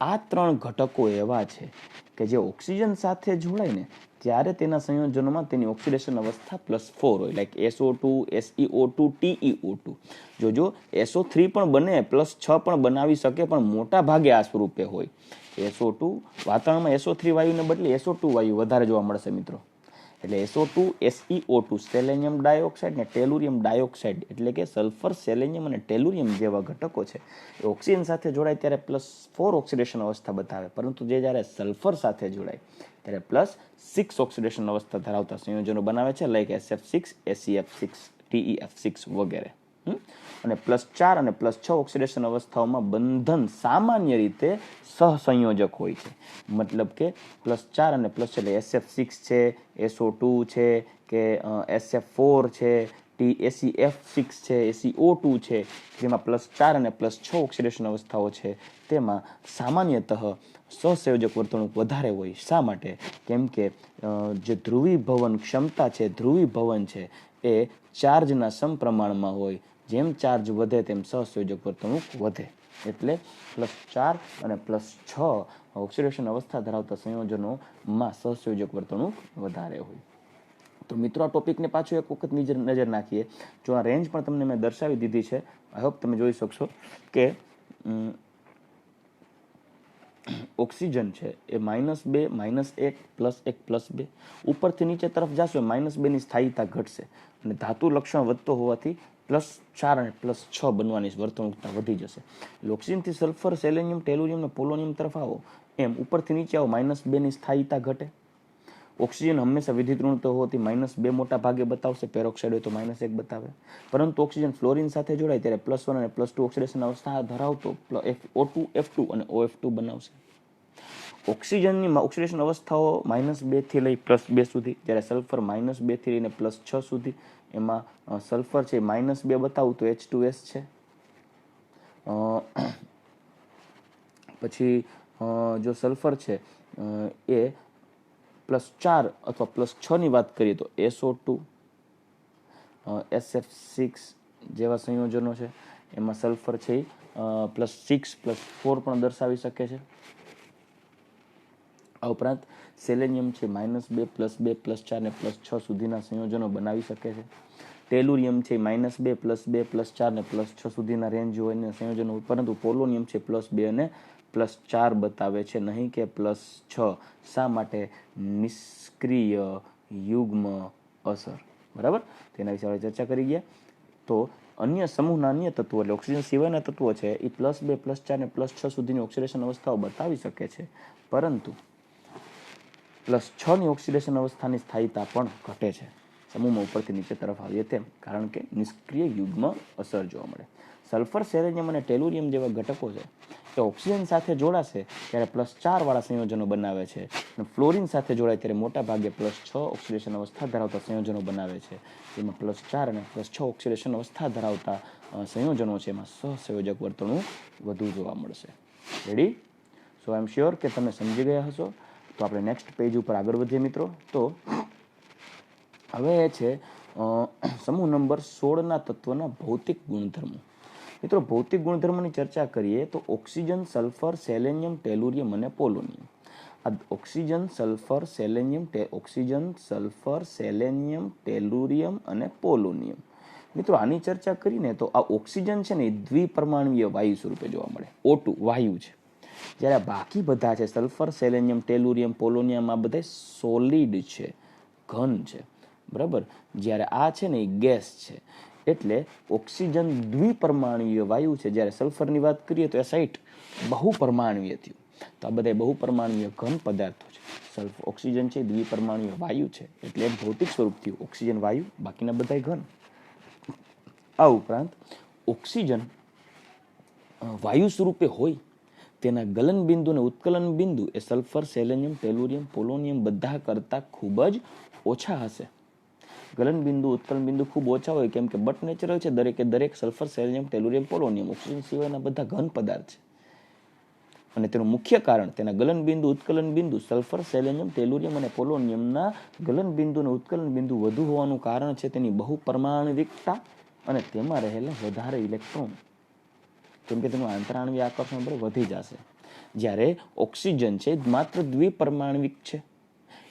આ 3 ઘટકો એવા છે કે જે ઓક્સિજન સાથે જોડાય ને ત્યારે તેના સંયોજનોમાં તેની ઓક્સિડેશન અવસ્થા +4 હોય, લાઈક SO2, SeO2, TeO2. જોજો SO3 પણ બને, +6 પણ બનાવી શકે, પણ મોટા ભાગે આ સ્વરૂપે હોય. SO2 વાતાવરણમાં SO3 વાયુને બદલે SO2 વાયુ વધારે જોવા મળશે મિત્રો. એટલે SO2, SeO2 સેલેનિયમ ડાયોક્સાઇડ ને ટેલુરિયમ ડાયોક્સાઇડ, એટલે કે સલ્ફર, સેલેનિયમ અને ટેલુરિયમ જેવા ઘટકો છે એ ઓક્સિજન સાથે જોડાય ત્યારે +4 ઓક્સિડેશન અવસ્થા બતાવે, પરંતુ જ્યારે સલ્ફર સાથે જોડાય ત્યારે +6 ઓક્સિડેશન અવસ્થા ધરાવતા સંયોજનો બનાવે છે, લાઈક SF6, SeF6, TeF6 વગેરે. અને +4 અને +6 ઓક્સિડેશન અવસ્થાઓમાં બંધન સામાન્ય રીતે સહસંયોજક હોય છે. મતલબ કે +4 અને +6 એટલે SF6 છે, SO2 છે કે SF4 છે, SeF6 છે, SeO2 છે, જેમાં +4 અને +6 ઓક્સિડેશન અવસ્થાઓ છે તેમાં સામાન્યતઃ સહસંયોજક વર્તણૂક વધારે હોય. શા માટે? કેમ કે જે ધ્રુવીભવન ક્ષમતા છે, ધ્રુવીભવન છે એ ચાર્જના સમપ્રમાણમાં હોય. જેમ ચાર્જ વધે તેમ સહસંયોજક વર્તણૂક વધે. એટલે +4 અને +6 ઓક્સિડેશન અવસ્થા ધરાવતા સંયોજનોમાં સહસંયોજક વર્તણૂક વધારે હોય. તો મિત્રો આ ટોપિકને પાછું એક વખત નજર નાખીએ. જો આ રેન્જ પણ તમને મેં દર્શાવી દીધી છે, આઈ હોપ તમે જોઈ શકશો કે ઓક્સિજન છે એ -2, -1, +1, +2 ઉપરથી નીચે તરફ જશો -2 ની સ્થાયીતા ઘટશે અને ધાતુ લક્ષણ વધતો હોવાથી +4 અને +6 બનવાની વર્તણૂકતા વધી જશે. એટલે ઓક્સિજનથી સલ્ફર, સેલેનિયમ, ટેલુરિયમ અને પોલોનિયમ તરફ આવો એમ ઉપરથી નીચે આવો -2 ની સ્થાયીતા ઘટે, ઓક્સિજન હંમેશા વિદ્યુત ઋણ તો હોવાથી -2 મોટા ભાગે બતાવશે, પેરોક્સાઇડ હોય તો -1 બતાવે. પરંતુ ઓક્સિજન ફ્લોરિન સાથે જોડાય ત્યારે +1 અને +2 ઓક્સિડેશન અવસ્થા ધરાવતો O2 F2 અને OF2 બનાવશે. ઓક્સિજનની ઓક્સિડેશન અવસ્થાઓ -2 થી લઈ +2 સુધી, જ્યારે સલ્ફર -2 થી લઈને +6 સુધી. એમાં સલ્ફર છે -2 બતાવું તો H2S છે. પછી જો સલ્ફર છે એ +4 અથવા +6 ની વાત કરીએ તો SO2, SF6 જેવા સંયોજનો છે. એમાં સલ્ફર છે +6 +4 પણ દર્શાવી શકે છે. આ ઉપરાંત સેલેનિયમ છે -2 +2 +4 ને +6 સુધીના સંયોજનો બનાવી શકે છે. ટેલુરિયમ છે -2 +2 +4 ને +6 સુધીના રેન્જ હોય ને સંયોજનો, પરંતુ પોલોનિયમ છે +2 અને +4 બતાવે છે, નહીં કે +6. શા માટે? નિષ્ક્રિય યુગ્મ અસર. બરાબર, તેના વિશે આપણે ચર્ચા કરી ગયા. તો અન્ય સમૂહના અન્ય તત્વો એટલે ઓક્સિજન સિવાયના તત્વો છે એ +2 +4 ને +6 સુધીની ઓક્સિડેશન અવસ્થાઓ બતાવી શકે છે, પરંતુ +6 ની ઓક્સિડેશન અવસ્થાની સ્થાયીતા પણ ઘટે છે સમૂહમાં ઉપરથી નીચે તરફ આવીએ તેમ, કારણ કે નિષ્ક્રિય યુગ્મ અસર જોવા મળે. સલ્ફર, સેલેનિયમ અને ટેલુરિયમ જેવા ઘટકો છે એ ઓક્સિજન સાથે જોડાશે ત્યારે +4 વાળા સંયોજનો બનાવે છે, અને ફ્લોરિન સાથે જોડાય ત્યારે મોટા ભાગે +6 ઓક્સિડેશન અવસ્થા ધરાવતા સંયોજનો બનાવે છે. જેમાં +4 અને +6 ઓક્સિડેશન અવસ્થા ધરાવતા સંયોજનો છે એમાં સહસંયોજક વર્તણૂક વધુ જોવા મળશે. Ready? So I am sure કે તમે સમજી ગયા હશો. તો આપણે નેક્સ્ટ પેજ ઉપર આગળ વધીએ મિત્રો. તો હવે એ છે સમૂહ નંબર 16ના તત્વના ભૌતિક ગુણધર્મો. મિત્રો, ભૌતિક ગુણધર્મોની ચર્ચા કરીએ તો ઓક્સિજન, સલ્ફર, સેલેનિયમ, ટેલુરિયમ અને પોલોનિયમ. આ ઓક્સિજન, સલ્ફર, સેલેનિયમ, ટેલુરિયમ અને પોલોનિયમ. મિત્રો, આની ચર્ચા કરીને તો આ ઓક્સિજન છે ને એ દ્વિપરમાણુય વાયુ સ્વરૂપે જોવા મળે. O2 વાયુ છે, જ્યારે બાકી બધા છે સલ્ફર, સેલેનિયમ, ટેલુરિયમ, પોલોનિયમ, આ બધા સોલિડ છે, ઘન છે. બરાબર, જ્યારે આ છે ને એ ગેસ છે. એટલે ઓક્સિજન દ્વિપરમાણુય વાયુ છે, જ્યારે સલ્ફરની વાત કરીએ તો એ સાઈટ બહુપરમાણુય થયું. તો આ બધા બહુપરમાણુય ઘન પદાર્થો છે. ઓક્સિજન છે દ્વિપરમાણુય વાયુ છે, એટલે એક ભૌતિક સ્વરૂપ થયું ઓક્સિજન વાયુ, બાકીના બધા ઘન. આ ઉપરાંત ઓક્સિજન વાયુ સ્વરૂપે હોય તેના ગલન બિંદુ અને ઉત્કલન બિંદુ એ સલ્ફર, સેલેનિયમ, ટેલુરિયમ, પોલોનિયમ બધા કરતાં ખૂબ જ ઓછા હશે. ગલન બિંદુ, ઉત્કલન બિંદુ ખૂબ ઓછા હોય, કેમ કે બટ નેચરલ છે. દરેક sulphur, selenium, tellurium, polonium oxygen સિવાયના બધા ઘન પદાર્થ છે. અને તેનું મુખ્ય કારણ તેના ગલન બિંદુ, ઉત્કલન બિંદુ સલ્ફર, સેલેનિયમ, ટેલુરિયમ અને પોલોનિયમના ગલન બિંદુ અને ઉત્કલન બિંદુ વધુ હોવાનું કારણ છે તેની બહુપરમાણવિકતા અને તેમાં રહેલા વધારે ઇલેક્ટ્રોન, કેમ કે તેનું આંતરાણવીય આકર્ષણ બળ વધી જશે. જ્યારે ઓક્સિજન છે માત્ર દ્વિપરમાણવિક છે,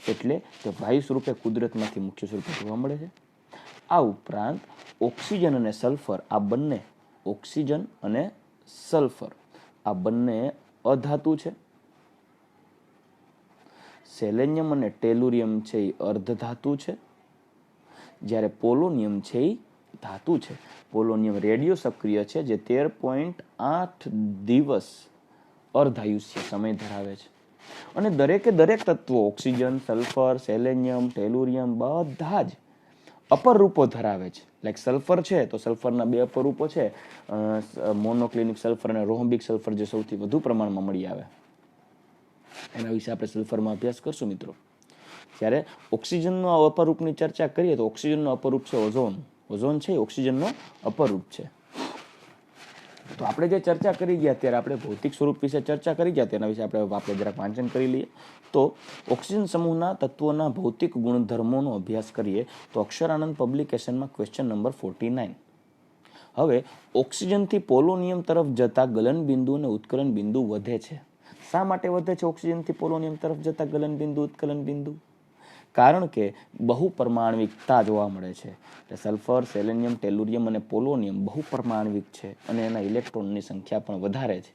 એટલે તે વાયુ સ્વરૂપે કુદરતમાંથી મુખ્ય સ્વરૂપે જોવા મળે છે. આ ઉપરાંત ઓક્સિજન અને સલ્ફર આ બંને અધાતુ છે. સેલેનિયમ અને ટેલુરિયમ છે એ અર્ધધાતુ છે, જ્યારે પોલોનિયમ છે એ ધાતુ છે. પોલોનિયમ રેડિયો સક્રિય છે, જે 13.8 દિવસ અર્ધાયુષ્ય સમય ધરાવે છે. અને દરેક તત્વો ઓક્સિજન, સલ્ફર, સેલેનિયમ, ટેલુરિયમ બધા જ અપર રૂપો ધરાવે છે. લાઈક સલ્ફર છે તો સલ્ફરના 2 અપર રૂપો છે, મોનોક્લિનિક સલ્ફર અને રોમ્બિક સલ્ફર, જે સૌથી વધુ પ્રમાણમાં મળી આવે. એના વિશે આપણે સલ્ફરમાં અભ્યાસ કરશું મિત્રો. જ્યારે ઓક્સિજનનો અપરૂપની ચર્ચા કરીએ તો ઓક્સિજનનો અપરૂપ છે ઓઝોન. ઓઝોન છે ઓક્સિજનનો અપરૂપ છે. તો આપણે જે ચર્ચા કરી ગયા ત્યારે આપણે ભૌતિક સ્વરૂપ વિશે ચર્ચા કરી ગયા, તેના વિશે આપણે જરાક વાંચન કરી લઈએ. તો ઓક્સિજન સમૂહના તત્વોના ભૌતિક ગુણધર્મોનો અભ્યાસ કરીએ તો અક્ષરાનંદ પબ્લિકેશનમાં ક્વેશ્ચન નંબર 49. હવે ઓક્સિજનથી પોલોનિયમ તરફ જતા ગલન બિંદુ અને ઉત્કલન બિંદુ વધે છે. શા માટે વધે છે ઓક્સિજનથી પોલોનિયમ તરફ જતા ગલન બિંદુ, ઉત્કલન બિંદુ? કારણ કે બહુપરમાણવિકતા જોવા મળે છે. એટલે સલ્ફર, સેલેનિયમ, ટેલુરિયમ અને પોલોનિયમ બહુપરમાણવિક છે અને એના ઇલેક્ટ્રોનની સંખ્યા પણ વધારે છે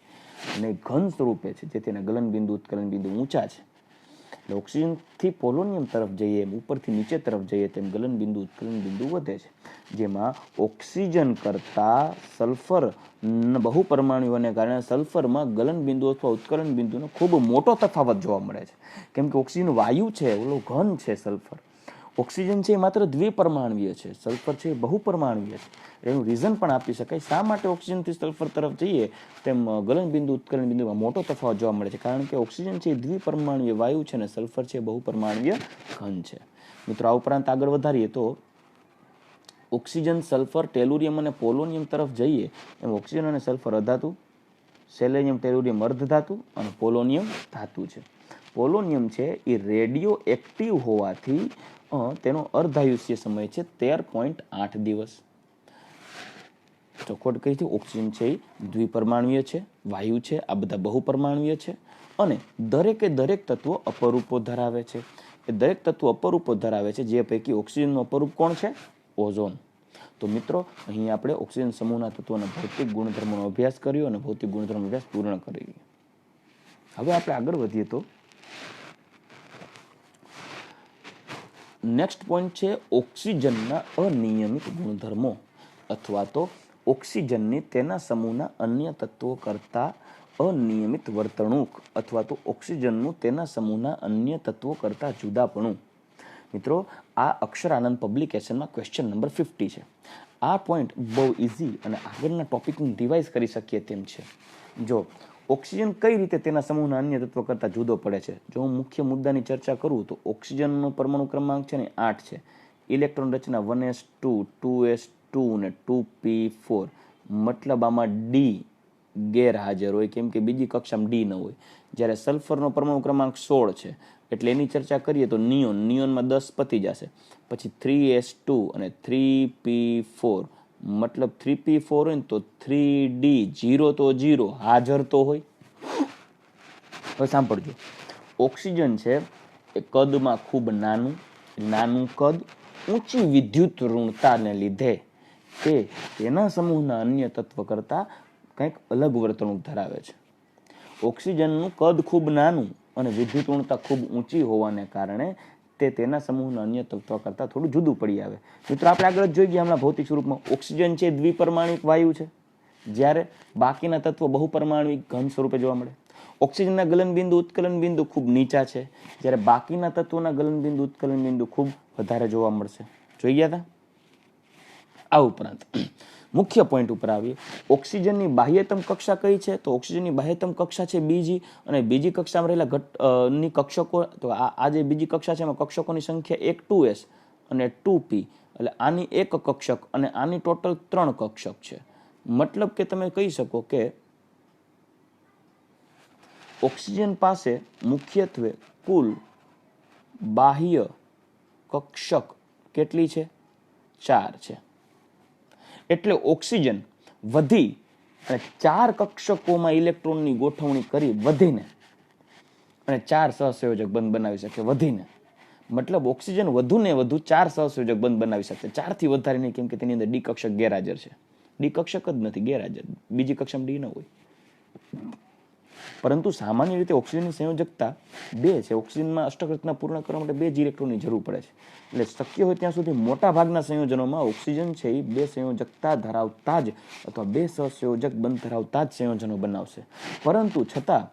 અને ઘન સ્વરૂપે છે, જેથી એના ગલન બિંદુ, ઉત્કલન બિંદુ ઊંચા છે. એટલે ઓક્સિજનથી પોલોનિયમ તરફ જઈએ એમ ઉપરથી નીચે તરફ જઈએ તેમ ગલનબિંદુ ઉત્કલન બિંદુ વધે છે, જેમાં ઓક્સિજન કરતાં સલ્ફર બહુ પરમાણુઓને કારણે સલ્ફરમાં ગલનબિંદુ અથવા ઉત્કલન બિંદુનો ખૂબ મોટો તફાવત જોવા મળે છે. કેમ કે ઓક્સિજન વાયુ છે, ઓલો ઘન છે સલ્ફર. ઓક્સિજન છે એ માત્ર દ્વિપરમાણુય છે, સલ્ફર છે એ બહુપરમાણુય છે. એનું રીઝન પણ આપી શકાય શા માટે ઓક્સિજનથી સલ્ફર તરફ જઈએ તેમ ગલનબિંદુ ઉત્કલન બિંદુમાં મોટો તફાવત જોવા મળે છે, કારણ કે ઓક્સિજન છે એ દ્વિપરમાણુય વાયુ છે અને સલ્ફર છે એ બહુપરમાણુય ઘન છે. મિત્રો, આ ઉપરાંત આગળ વધારીએ તો ઓક્સિજન, સલ્ફર, ટેલુરિયમ અને પોલોનિયમ તરફ જઈએ એમ ઓક્સિજન અને સલ્ફર અધાતુ, સેલેનિયમ, ટેલુરિયમ અર્ધધાતુ અને પોલોનિયમ ધાતુ છે. પોલોનિયમ છે એ રેડિયો એક્ટિવ હોવાથી તેનો અર્ધાયુષ્ય સમય છે 13.8 દિવસ. ચોખવટ કઈ છે? ઓક્સિજન છે એ દ્વિપરમાણુય છે, વાયુ છે, આ બધા બહુપરમાણુય છે અને દરેકે દરેક તત્વો અપરૂપો ધરાવે છે. એ દરેક તત્વો અપરૂપો ધરાવે છે, જે પૈકી ઓક્સિજનનું અપરૂપ કોણ છે? ઓઝોન. તો મિત્રો, અહીં આપણે ઓક્સિજન સમૂહના તત્વોના ભૌતિક ગુણધર્મોનો અભ્યાસ કર્યો અને ભૌતિક ગુણધર્મનો અભ્યાસ પૂર્ણ કરી. હવે આપણે આગળ વધીએ તો નેક્સ્ટ પોઈન્ટ છે ઓક્સિજનના અનિયમિત ગુણધર્મો અથવા તો ઓક્સિજનની તેના સમૂહના અન્ય તત્વો કરતાં અનિયમિત વર્તણૂક અથવા તો ઓક્સિજનનું તેના સમૂહના અન્ય તત્વો કરતાં જુદાપણું. મિત્રો, આ અક્ષર આનંદ પબ્લિકેશનમાં ક્વેશ્ચન નંબર 50 છે. આ પોઈન્ટ બહુ ઇઝી અને આગળના ટોપિકને રિવાઇઝ કરી શકીએ તેમ છે. જો ઓક્સિજન કઈ રીતે તેના સમૂહના અન્ય તત્વો કરતાં જુદો પડે છે, જો હું મુખ્ય મુદ્દાની ચર્ચા કરું તો ઓક્સિજનનો પરમાણુ ક્રમાંક છે ને 8 છે, ઇલેક્ટ્રોન રચના 1s2, 2s2 ને 2p4, મતલબ આમાં ડી ગેરહાજર હોય કેમ કે બીજી કક્ષામાં ડી ન હોય. જ્યારે સલ્ફરનો પરમાણુ ક્રમાંક 16 છે, એટલે એની ચર્ચા કરીએ તો નિયોનમાં 10 પતી જશે, પછી 3s2 અને 3p4, મતલબ 3p4 હોય ને તો 3d, 0 તો 0 હાજર તો હોય. હવે સાંભળજો, ઓક્સિજન છે એ કદમાં ખૂબ નાનું કદ, ઊંચી વિદ્યુત ઋણતાને લીધે તે તેના સમૂહના અન્ય તત્વ કરતાં કંઈક અલગ વર્તણૂક ધરાવે છે. ઓક્સિજનનું કદ ખૂબ નાનું અને વિદ્યુત ઋણતા ખૂબ ઊંચી હોવાને કારણે તે તેના સમૂહના અન્ય તત્વ કરતાં થોડું જુદું પડી આવે. મિત્રો, આપણે આગળ જ જોઈ ગયા હમણાં ભૌતિક સ્વરૂપમાં ઓક્સિજન છે દ્વિપરમાણિક વાયુ છે, જ્યારે બાકીના તત્વો બહુપરમાણિક ઘન સ્વરૂપે જોવા મળે. ઓક્સિજનના ગલનબિંદુ ઉત્કલન બિંદુ ખૂબ નીચા છે, જ્યારે બાકીના તત્વોના ગલનબિંદુ ઉત્કલન બિંદુ ખૂબ વધારે જોવા મળશે. જોઈ ગયા હતા? આ ઉપરાંત મુખ્ય પોઈન્ટ ઉપર આવીએ, ઓક્સિજનની બાહ્યતમ કક્ષા કઈ છે? તો ઓક્સિજનની બાહ્યતમ કક્ષા છે બીજી, અને બીજી કક્ષામાં રહેલા ની કક્ષકો, તો આ જે બીજી કક્ષા છે એમાં કક્ષકોની સંખ્યા 1 2s અને 2p, એટલે આની એક કક્ષક અને આની ટોટલ 3 કક્ષક છે. મતલબ કે તમે કહી શકો કે ઓક્સિજન પાસે મુખ્યત્વે કુલ બાહ્ય કક્ષક કેટલી છે? 4 છે. એટલે ઓક્સિજન વધી અને 4 કક્ષકોમાં ઇલેક્ટ્રોનની ગોઠવણી કરી વધીને અને 4 સહસંયોજક બંધ બનાવી શકે વધીને. મતલબ ઓક્સિજન વધુ ને વધુ 4 સહસંયોજક બંધ બનાવી શકે, 4 થી વધારે નહીં, કેમ કે તેની અંદર ડી કક્ષક ગેરહાજર છે. ડી કક્ષક જ નથી, ગેરહાજર. બીજી કક્ષામાં ડી ન હોય. પરંતુ સામાન્ય રીતે ઓક્સિજનની સંયોજકતા 2 છે. ઓક્સિજનમાં અષ્ટક રચના પૂર્ણ કરવા માટે 2 જ ઇલેક્ટ્રોનની જરૂર પડે છે. એટલે શક્ય હોય ત્યાં સુધી મોટા ભાગના સંયોજનોમાં ઓક્સિજન છે એ 2 સંયોજકતા ધરાવતા જ અથવા 2 સહસંયોજક બંધ ધરાવતા જ સંયોજનો બનાવશે. પરંતુ છતાં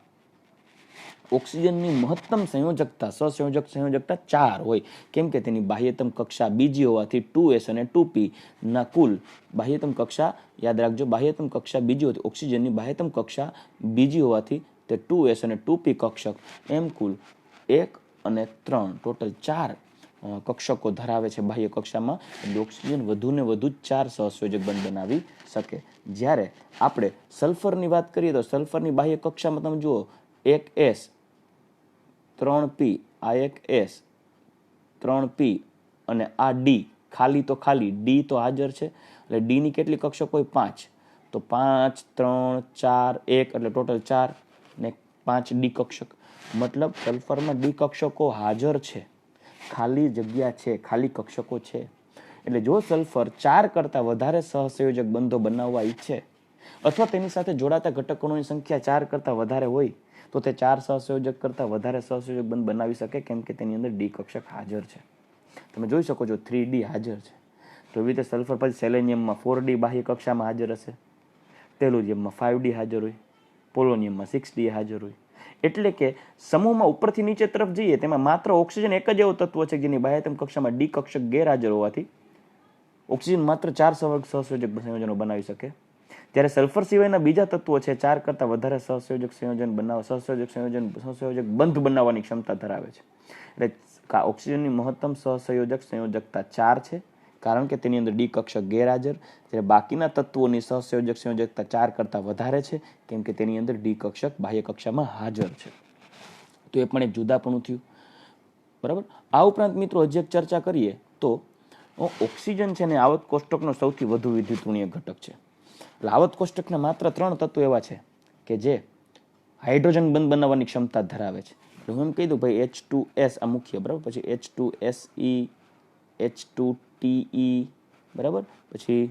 ઓક્સિજનની મહત્તમ સંયોજકતા સંયોજકતા 4 હોય, કેમ કે તેની બાહ્યતમ કક્ષા બીજી હોવાથી 2s અને 2p ના કુલ બાહ્યતમ કક્ષા, યાદ રાખજો, બાહ્યતમ કક્ષા બીજી હોવાથી ઓક્સિજનની બાહ્યતમ કક્ષા બીજી હોવાથી તે 2s અને 2p કક્ષક એમ કુલ 1 અને 3 ટોટલ 4 કક્ષકો ધરાવે છે બાહ્ય કક્ષામાં. એટલે ઓક્સિજન વધુ ને વધુ 4 સહસંયોજક બંધ બનાવી શકે. જ્યારે આપણે સલ્ફરની વાત કરીએ તો સલ્ફરની બાહ્ય કક્ષામાં તમે જુઓ 1s 3p, આ 1s 3p અને આ ડી, ખાલી તો ખાલી ડી તો હાજર છે. એટલે ડી ની કેટલી કક્ષક હોય? 5. તો 5 3 4 1 એટલે ટોટલ 4 ને 5 ડી કક્ષક. મતલબ સલ્ફરમાં ડી કક્ષકો હાજર છે, ખાલી જગ્યા છે, ખાલી કક્ષકો છે. એટલે જો સલ્ફર 4 કરતાં વધારે સહસંયોજક બંધો બનાવવા ઈચ્છે અથવા તેની સાથે જોડાતા ઘટકોની સંખ્યા 4 કરતાં વધારે હોય તો તે 4 સહસંયોજક કરતાં વધારે સહસંયોજક બંધ બનાવી શકે, કેમ કે તેની અંદર ડી કક્ષક હાજર છે. તમે જોઈ શકો છો 3D હાજર છે. તો એવી રીતે સલ્ફર પછી સેલેનિયમમાં 4D બાહ્ય કક્ષામાં હાજર હશે, ટેલુરિયમમાં 5D હાજર હોય, પોલોનિયમમાં 6D હાજર હોય. એટલે કે સમૂહમાં ઉપરથી નીચે તરફ જઈએ તેમાં માત્ર ઓક્સિજન એક જ એવો તત્વ છે જેની બાહ્યતમ કક્ષામાં ડી કક્ષક ગેરહાજર હોવાથી ઓક્સિજન માત્ર 4 સહસંયોજક સંયોજનો બનાવી શકે. ત્યારે સલ્ફર સિવાયના બીજા તત્વો છે 4 કરતાં વધારે સહસંયોજક સહસંયોજક બંધ બનાવવાની ક્ષમતા ધરાવે છે. એટલે ઓક્સિજનની મહત્તમ સહસંયોજક સંયોજકતા 4 છે, કારણ કે તેની અંદર ડી કક્ષક ગેરહાજર. જ્યારે બાકીના તત્વોની સહસંયોજક સંયોજકતા 4 કરતાં વધારે છે, કેમ કે તેની અંદર ડી કક્ષક બાહ્ય કક્ષામાં હાજર છે. તો એ પણ એક જુદાપણું થયું. બરાબર. આ ઉપરાંત મિત્રો હજી એક ચર્ચા કરીએ તો ઓક્સિજન છે ને આવત કોષ્ટકનો સૌથી વધુ વિદ્યુતઋણીય ઘટક છે. એટલે આવત કોષ્ટકના માત્ર 3 તત્વો એવા છે કે જે હાઇડ્રોજન બંધ બનાવવાની ક્ષમતા ધરાવે છે. એટલે હું એમ કહી દઉં ભાઈ H2S આ મુખ્ય, બરાબર, પછી H2Se, H2Te, બરાબર, પછી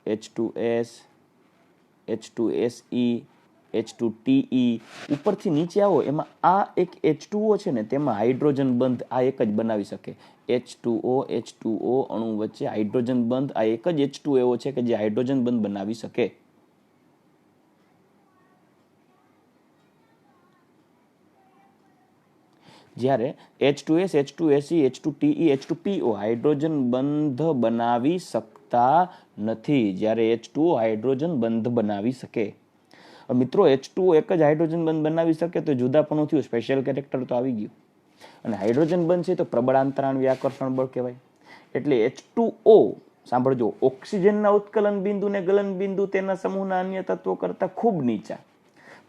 H2S, H2Se, H2Te. ઉપરથી નીચે આવો એમાં આ એક H2O છે ને તેમાં હાઇડ્રોજન બંધ આ એક જ બનાવી શકે. H2O અણુ વચ્ચે હાઇડ્રોજન બંધ આ એક જ H2 એવો છે કે જે હાઇડ્રોજન બંધ બનાવી શકે. જ્યારે H2S, H2Se, H2Te, H2PO hydrogen બંધ બનાવી શકતા નથી. જ્યારે H2O હાઇડ્રોજન બંધ બનાવી શકે. મિત્રો H2O એક જ હાઇડ્રોજન બંધ બનાવી શકે તો જુદાપણું થયું, સ્પેશિયલ કેરેક્ટર તો આવી ગયું. અને હાઇડ્રોજન બંધ છે તો પ્રબળ આંતરાણવીય આકર્ષણ બળ કહેવાય. એટલે H2O સાંભળજો, ઓક્સિજનના ઉત્કલન બિંદુ ને ગલન બિંદુ તેના સમૂહના અન્ય તત્વો કરતા ખૂબ નીચા,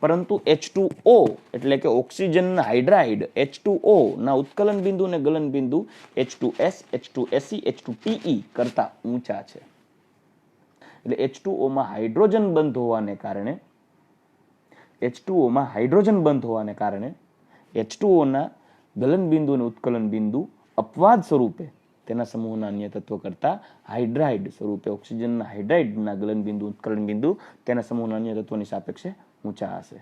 પરંતુ H2O એટલે કે ઓક્સિજનના હાઇડ્રાઇડ H2O ના ઉત્કલન બિંદુ અને ગલન બિંદુ H2S, H2Se, H2Te કરતા ઊંચા છે. એટલે H2O માં હાઇડ્રોજન બંધ હોવાને કારણે H2O ના ગલન બિંદુ અને ઉત્કલન બિંદુ અપવાદ સ્વરૂપે તેના સમૂહના અન્ય તત્વો કરતા હાઇડ્રાઇડ સ્વરૂપે ઓક્સિજનના હાઇડ્રાઇડના ગલન બિંદુ ઉત્કલન બિંદુ તેના સમૂહના અન્ય તત્વોની સાપેક્ષે ઊંચા હશે.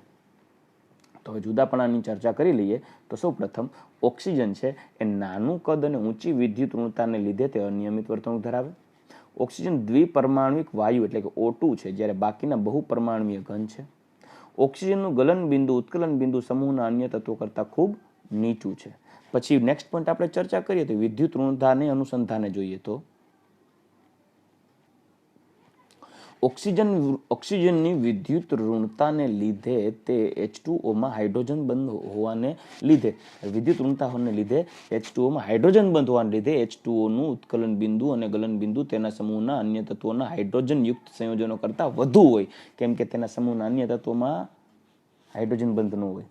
તો હવે જુદાપણાની ચર્ચા કરી લઈએ. તો સૌપ્રથમ ઓક્સિજન છે એ નાનું કદ અને ઊંચી વિદ્યુત ઋણતાને લીધે તે અનિયમિત વર્તણૂક ધરાવે. ઓક્સિજન દ્વિપરમાણ્વિક વાયુ એટલે કે O2 છે, જ્યારે બાકીના બહુપરમાણ્વીય ઘન છે. ઓક્સિજનનું ગલન બિંદુ ઉત્કલન બિંદુ સમૂહના અન્ય તત્વો કરતાં ખૂબ નીચું છે. પછી નેક્સ્ટ પોઈન્ટ આપણે ચર્ચા કરીએ તો વિદ્યુત ઋણતાને અનુસંધાને જોઈએ તો ઓક્સિજનની વિદ્યુત ઋણતાને લીધે તે H2O માં હાઇડ્રોજન બંધ હોવાને લીધે H2O માં હાઇડ્રોજન બંધ હોવાને લીધે H2O નું ઉત્કલન બિંદુ અને ગલન બિંદુ તેના સમૂહના અન્ય તત્વોના હાઇડ્રોજન યુક્ત સંયોજનો કરતા વધુ હોય, કેમ કે તેના સમૂહના અન્ય તત્વોમાં હાઇડ્રોજન બંધ ન હોય.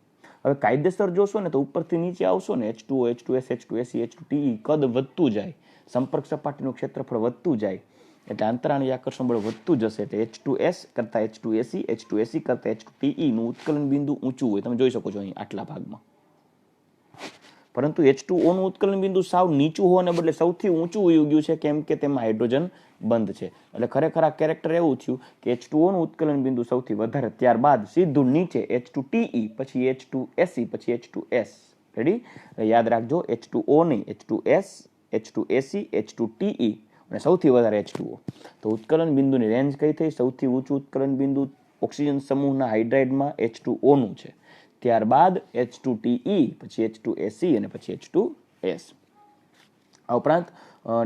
હવે કાયદેસર જોશો ને તો ઉપરથી નીચે આવશો ને H2O, H2S, H2Se, H2Te કદ વધતું જાય, સંપર્ક સપાટીનું ક્ષેત્રફળ વધતું જાય, એટલે આંતરાણીય આકર્ષણ બળ વધતું જશે. એટલે H2S કરતા H2Se, H2Se કરતા H2Te નું ઉત્કલન બિંદુ ઊંચું હોય. તમે જોઈ શકો છો અહીં આટલા ભાગમાં. પરંતુ H2O નું ઉત્કલન બિંદુ સાવ નીચું હોવાને બદલે સૌથી ઊંચું વયું ગયું છે, કેમ કે તેમાં હાઇડ્રોજન બંધ છે. એટલે ખરેખર આ કેરેક્ટર એવું થયું કે H2O નું ઉત્કલન બિંદુ સૌથી વધારે, ત્યારબાદ સીધું નીચે H2Te, પછી H2Se, પછી H2S. રેડી? યાદ રાખજો, H2O નહીં, H2S, H2Se, H2Te અને સૌથી વધારે H2O. તો ઉત્કલન બિંદુની રેન્જ કઈ થઈ? સૌથી ઊંચું ઉત્કલન બિંદુ ઓક્સિજન સમૂહના હાઇડ્રાઇડમાં H2O નું છે, ત્યારબાદ H2Te, પછી H2Se અને પછી H2S. આ ઉપરાંત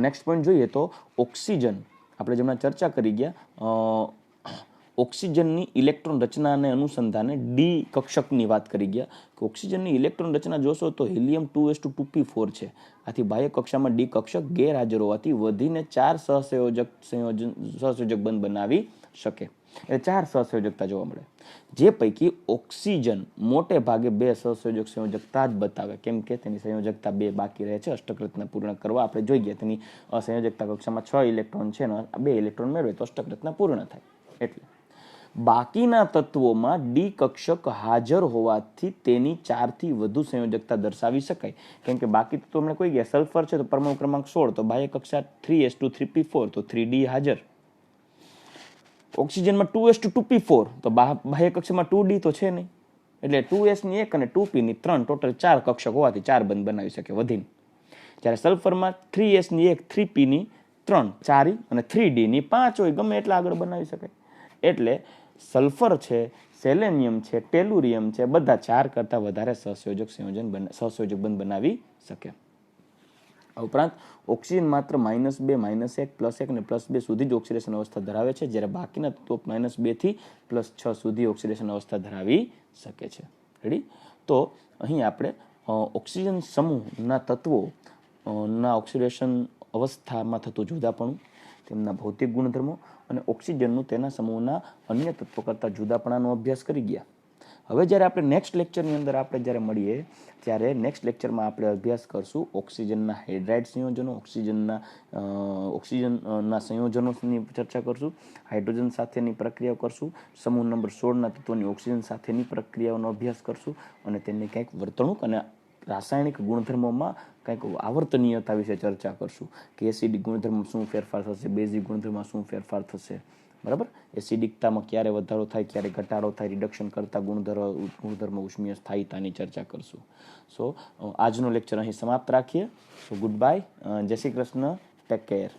નેક્સ્ટ પોઈન્ટ જોઈએ તો ઓક્સિજન, આપણે જેમના ચર્ચા કરી ગયા, ઓક્સિજનની ઇલેક્ટ્રોન રચનાને અનુસંધાને ડી કક્ષકની વાત કરી ગયા કે ઓક્સિજનની ઇલેક્ટ્રોન રચના જોશો તો હિલિયમ 2s2p4 છે. આથી બાહ્ય કક્ષામાં ડી કક્ષક ગેરહાજર હોવાથી વધીને 4 સહસંયોજક બંધ બનાવી શકે. એટલે 4 સહસંયોજકતા જોવા મળે, જે પૈકી ઓક્સિજન મોટે ભાગે 2 સહસંયોજક સંયોજકતા જ બતાવે, કેમ કે તેની સંયોજકતા 2 બાકી રહે છે અષ્ટક રચના પૂર્ણ કરવા. આપણે જોઈ ગયા તેની સંયોજકતા કક્ષામાં 6 ઇલેક્ટ્રોન છે ને 2 ઇલેક્ટ્રોન મેળવે તો અષ્ટક રચના પૂર્ણ થાય. એટલે બાકીના તત્વોમાં ડી કક્ષક હાજર હોવાથી તેની 4 થી વધુ સંયોજકતા દર્શાવી શકાય, કેમ કે બાકી તત્વો આપણે કોઈ ગયા, સલ્ફર છે તો પરમાણુ ક્રમાંક 16, તો બાહ્ય કક્ષા 3s2 3p4 તો 3d હાજર. ઓક્સિજનમાં 2s2p4, તો બાહ્ય કક્ષકમાં 2d તો છે નહીં, એટલે 2s ની 1 અને 2p ની 3, ટોટલ 4 કક્ષક હોવાથી 4 બંધ બનાવી શકે વધીને. જ્યારે સલ્ફરમાં 3s ની 1, 3p ની 3, 4 અને 3d ની 5 હોય, ગમે એટલા આગળ બનાવી શકાય. એટલે સલ્ફર છે, સેલેનિયમ છે, ટેલુરિયમ છે, બધા 4 કરતાં વધારે સહસંયોજક બંધ બનાવી શકે. ઉપરાંત ઓક્સિજન માત્ર -2, -1, +1 અને +2 સુધી જ ઓક્સિડેશન અવસ્થા ધરાવે છે, જ્યારે બાકીના તત્વો -2 થી +6 સુધી ઓક્સિડેશન અવસ્થા ધરાવી શકે છે. રેડી? તો અહીં આપણે ઓક્સિજન સમૂહના તત્વો ના ઓક્સિડેશન અવસ્થામાં થતું જુદાપણું, તેમના ભૌતિક ગુણધર્મો અને ઓક્સિજનનું તેના સમૂહના અન્ય તત્વો કરતાં જુદાપણાનો અભ્યાસ કરી ગયા. હવે જ્યારે આપણે નેક્સ્ટ લેક્ચરની અંદર આપણે જ્યારે મળીએ ત્યારે નેક્સ્ટ લેક્ચરમાં આપણે અભ્યાસ કરશું ઓક્સિજનના હાઇડ્રાઇડ સંયોજનો, ઓક્સિજનના સંયોજનોની ચર્ચા કરશું, હાઇડ્રોજન સાથેની પ્રક્રિયાઓ કરશું, સમૂહ નંબર 16ના તત્વોની ઓક્સિજન સાથેની પ્રક્રિયાઓનો અભ્યાસ કરશું અને તેની કંઈક વર્તણૂક અને રાસાયણિક ગુણધર્મોમાં કંઈક આવર્તનીયતા વિશે ચર્ચા કરશું કે એસિડિક ગુણધર્મમાં શું ફેરફાર થશે, બેઝિક ગુણધર્મમાં શું ફેરફાર થશે. બરાબર? એસિડિકતામાં ક્યારે વધારો થાય, ક્યારે ઘટાડો થાય, રિડક્શન કરતા ગુણધર્મ ઉષ્મીય સ્થાયીતાની ચર્ચા કરશું. સો આજનો લેક્ચર અહીં સમાપ્ત રાખીએ. સો ગુડ બાય, જય શ્રી કૃષ્ણ, ટેક કેર.